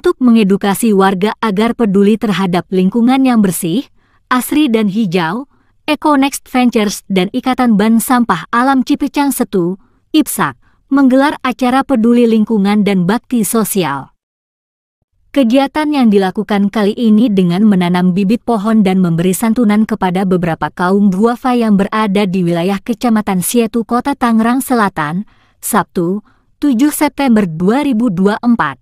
untuk mengedukasi warga agar peduli terhadap lingkungan yang bersih, asri dan hijau. EcoNext Ventures dan Ikatan Bank Sampah Alam Cipecang Setu, IPSAK, menggelar acara peduli lingkungan dan bakti sosial. Kegiatan yang dilakukan kali ini dengan menanam bibit pohon dan memberi santunan kepada beberapa kaum duafa yang berada di wilayah Kecamatan Sietu, Kota Tangerang Selatan, Sabtu, 7 September 2024.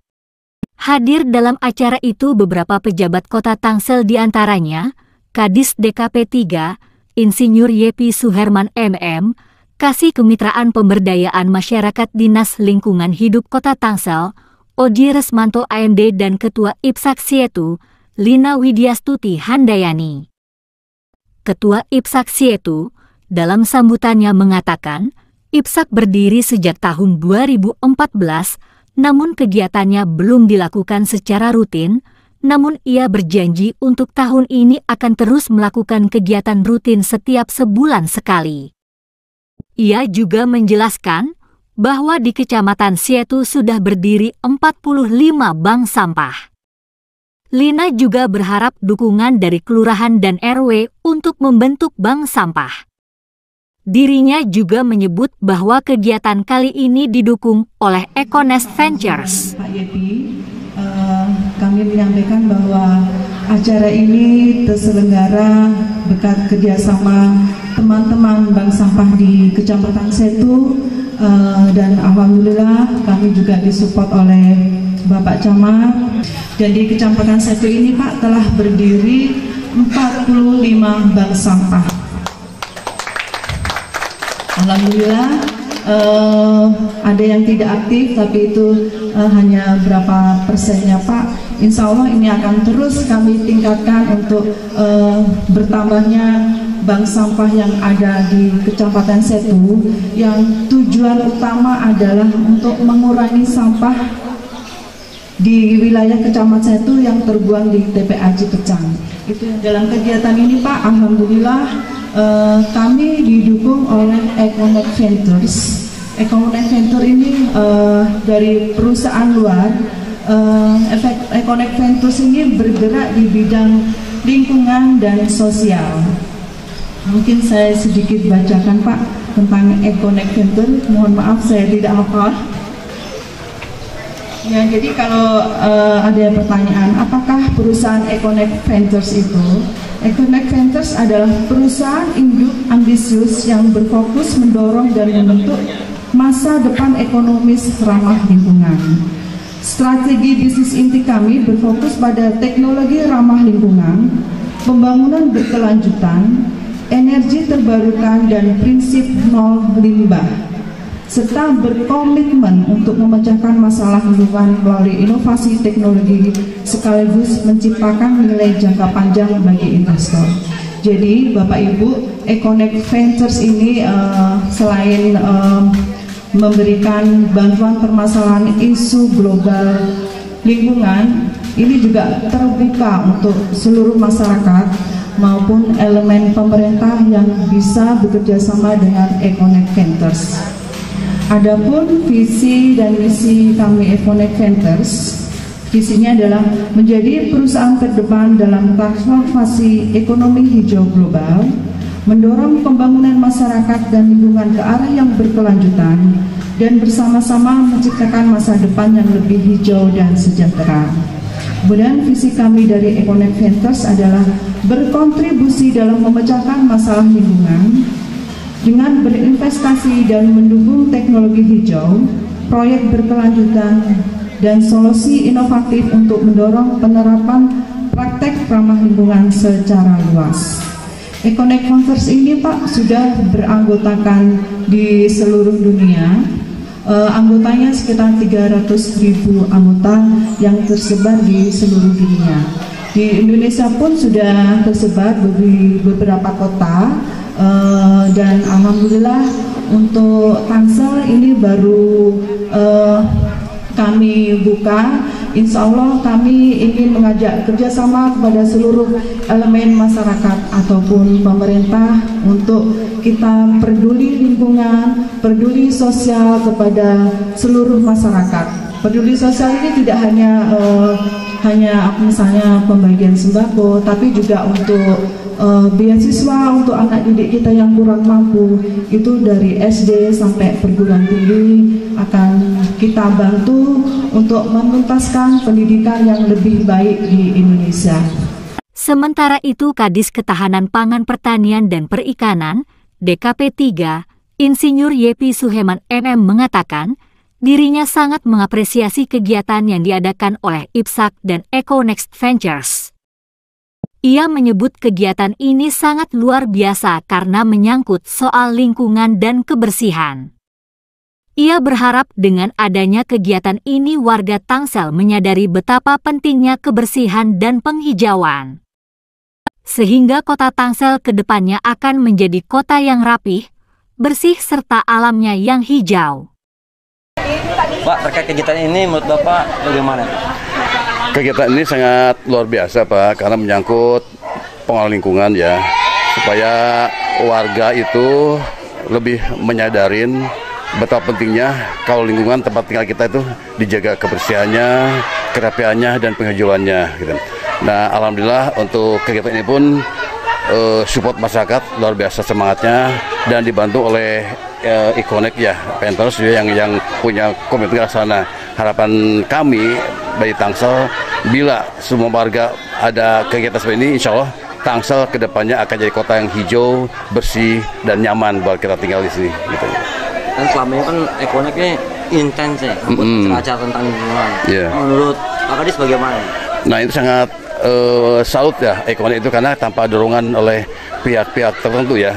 Hadir dalam acara itu beberapa pejabat Kota Tangsel, diantaranya Kadis DKP 3, Insinyur Yepi Suherman MM, Kasih Kemitraan Pemberdayaan Masyarakat Dinas Lingkungan Hidup Kota Tangsel, Oji Resmanto AMD dan Ketua IPSAK Sietu, Lina Widyastuti Handayani. Ketua IPSAK Sietu, dalam sambutannya mengatakan, IPSAK berdiri sejak tahun 2014, namun kegiatannya belum dilakukan secara rutin, namun ia berjanji untuk tahun ini akan terus melakukan kegiatan rutin setiap sebulan sekali. Ia juga menjelaskan bahwa di Kecamatan Sietu sudah berdiri 45 bank sampah. Lina juga berharap dukungan dari kelurahan dan RW untuk membentuk bank sampah. Dirinya juga menyebut bahwa kegiatan kali ini didukung oleh EcoNext Ventures. Pak Yepi, kami menyampaikan bahwa acara ini terselenggara berkat kerjasama teman-teman bank sampah di Kecamatan Sietu, dan alhamdulillah kami juga disupport oleh Bapak Camat. Dan di Kecamatan Sietu ini Pak telah berdiri 45 bank sampah. Alhamdulillah ada yang tidak aktif, tapi itu hanya berapa persennya Pak. Insya Allah ini akan terus kami tingkatkan untuk bertambahnya bank sampah yang ada di Kecamatan Sietu, yang tujuan utama adalah untuk mengurangi sampah di wilayah Kecamatan Sietu yang terbuang di TPA Cipecang. Itu dalam kegiatan ini Pak, alhamdulillah kami didukung oleh EcoNext Ventures. EcoNext Ventures ini dari perusahaan luar. EcoNext Ventures ini bergerak di bidang lingkungan dan sosial. Mungkin saya sedikit bacakan Pak tentang EcoNext Ventures. Mohon maaf saya tidak hafal. Ya, jadi kalau ada pertanyaan, apakah perusahaan EcoNext Ventures itu? EcoNext Ventures adalah perusahaan induk ambisius yang berfokus mendorong dan membentuk masa depan ekonomis ramah lingkungan. Strategi bisnis inti kami berfokus pada teknologi ramah lingkungan, pembangunan berkelanjutan, energi terbarukan dan prinsip nol limbah, serta berkomitmen untuk memecahkan masalah lingkungan melalui inovasi teknologi sekaligus menciptakan nilai jangka panjang bagi investor. Jadi Bapak Ibu, EcoNext Ventures ini selain memberikan bantuan permasalahan isu global lingkungan, ini juga terbuka untuk seluruh masyarakat maupun elemen pemerintah yang bisa bekerja sama dengan EcoNext Ventures. Adapun visi dan misi kami EcoNext Ventures, visinya adalah menjadi perusahaan terdepan dalam transformasi ekonomi hijau global, mendorong pembangunan masyarakat dan lingkungan ke arah yang berkelanjutan, dan bersama-sama menciptakan masa depan yang lebih hijau dan sejahtera. Kemudian visi kami dari EcoNext Ventures adalah berkontribusi dalam memecahkan masalah lingkungan dengan berinvestasi dan mendukung teknologi hijau, proyek berkelanjutan, dan solusi inovatif untuk mendorong penerapan praktek ramah lingkungan secara luas. EcoNext Ventures ini Pak sudah beranggotakan di seluruh dunia. Anggotanya sekitar 300.000 anggota yang tersebar di seluruh dunia. Di Indonesia pun sudah tersebar di beberapa kota, dan alhamdulillah untuk Tangsel ini baru kami buka. Insya Allah kami ingin mengajak kerjasama kepada seluruh elemen masyarakat ataupun pemerintah untuk kita peduli lingkungan, peduli sosial kepada seluruh masyarakat. peduli sosial ini tidak hanya misalnya pembagian sembako, tapi juga untuk beasiswa untuk anak didik kita yang kurang mampu, itu dari SD sampai perguruan tinggi akan kita bantu untuk menuntaskan pendidikan yang lebih baik di Indonesia. Sementara itu, Kadis Ketahanan Pangan Pertanian dan Perikanan DKP 3, Insinyur Yepi Suheman MM mengatakan, dirinya sangat mengapresiasi kegiatan yang diadakan oleh IPSAK dan EcoNext Ventures. Ia menyebut kegiatan ini sangat luar biasa karena menyangkut soal lingkungan dan kebersihan. Ia berharap dengan adanya kegiatan ini warga Tangsel menyadari betapa pentingnya kebersihan dan penghijauan. Sehingga kota Tangsel ke depannya akan menjadi kota yang rapih, bersih serta alamnya yang hijau. Pak, terkait kegiatan ini menurut Bapak bagaimana? Kegiatan ini sangat luar biasa Pak, karena menyangkut pengelolaan lingkungan ya, supaya warga itu lebih menyadarin betapa pentingnya kalau lingkungan tempat tinggal kita itu dijaga kebersihannya, kerapiannya, dan penghijauannya. Gitu. Nah, alhamdulillah untuk kegiatan ini pun support masyarakat luar biasa semangatnya dan dibantu oleh EcoNext ya, Ventures yang punya komitmen ke sana. Harapan kami bagi Tangsel, bila semua warga ada kegiatan seperti ini, insya Allah Tangsel kedepannya akan jadi kota yang hijau, bersih, dan nyaman buat kita tinggal di sini. Gitu. Dan selama ini kan EcoNext ini intens ya, acara tentang lingkungan. Yeah. Menurut Pak Kadis bagaimana? Nah, itu sangat salut ya EcoNext itu, karena tanpa dorongan oleh pihak-pihak tertentu ya.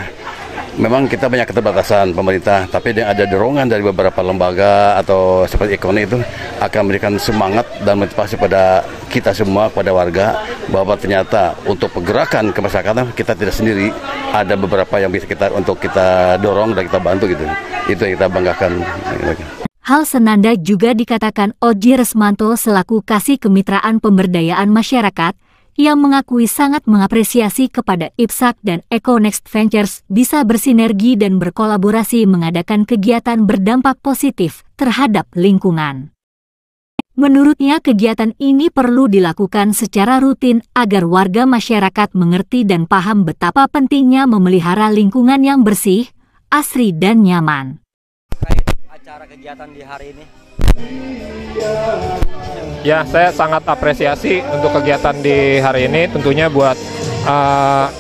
Memang kita banyak keterbatasan pemerintah, tapi ada dorongan dari beberapa lembaga atau seperti EcoNext itu akan memberikan semangat dan motivasi pada kita semua, pada warga, bahwa ternyata untuk pergerakan kemasyarakatan kita tidak sendiri, ada beberapa yang bisa kita dorong dan kita bantu gitu. Itu yang kita banggakan. Hal senada juga dikatakan Oji Resmanto selaku Kasih Kemitraan Pemberdayaan Masyarakat, yang mengakui sangat mengapresiasi kepada IPSAK dan EcoNext Ventures bisa bersinergi dan berkolaborasi mengadakan kegiatan berdampak positif terhadap lingkungan. Menurutnya kegiatan ini perlu dilakukan secara rutin agar warga masyarakat mengerti dan paham betapa pentingnya memelihara lingkungan yang bersih, asri dan nyaman. Terkait acara kegiatan di hari ini? Ya, saya sangat apresiasi untuk kegiatan di hari ini, tentunya buat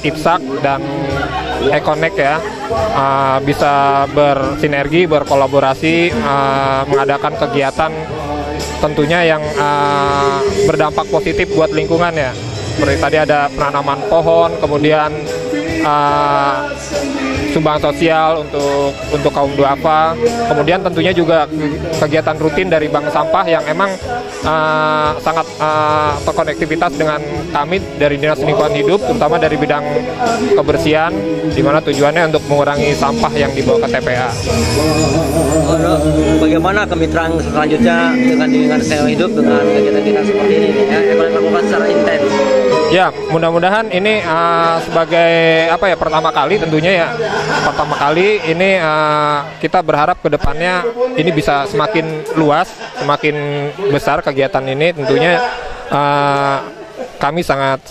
IPSAK dan EcoNext ya, bisa bersinergi, berkolaborasi, mengadakan kegiatan tentunya yang berdampak positif buat lingkungan ya. Seperti tadi ada penanaman pohon, kemudian sumbang sosial untuk kaum duafa, kemudian tentunya juga kegiatan rutin dari bank sampah yang emang sangat terkonektivitas dengan kami dari Dinas Lingkungan Hidup, terutama dari bidang kebersihan, di mana tujuannya untuk mengurangi sampah yang dibawa ke TPA. Bagaimana kemitraan selanjutnya dengan Dinas Lingkungan Hidup dengan kegiatan-kegiatan seperti ini? Ya, lakukan secara intens. Ya, mudah-mudahan ini sebagai pertama kali tentunya ya. Pertama kali ini kita berharap ke depannya ini bisa semakin luas, semakin besar kegiatan ini. Tentunya kami sangat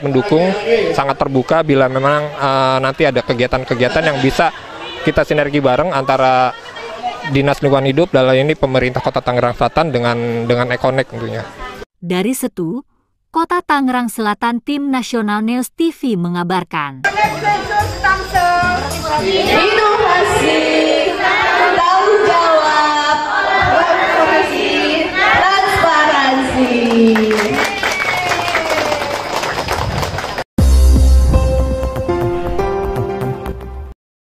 mendukung, sangat terbuka bila memang nanti ada kegiatan-kegiatan yang bisa kita sinergi bareng antara Dinas Lingkungan Hidup dalam ini pemerintah Kota Tangerang Selatan dengan EcoNext tentunya. Dari Setu, Kota Tangerang Selatan, Tim Nasional News TV mengabarkan.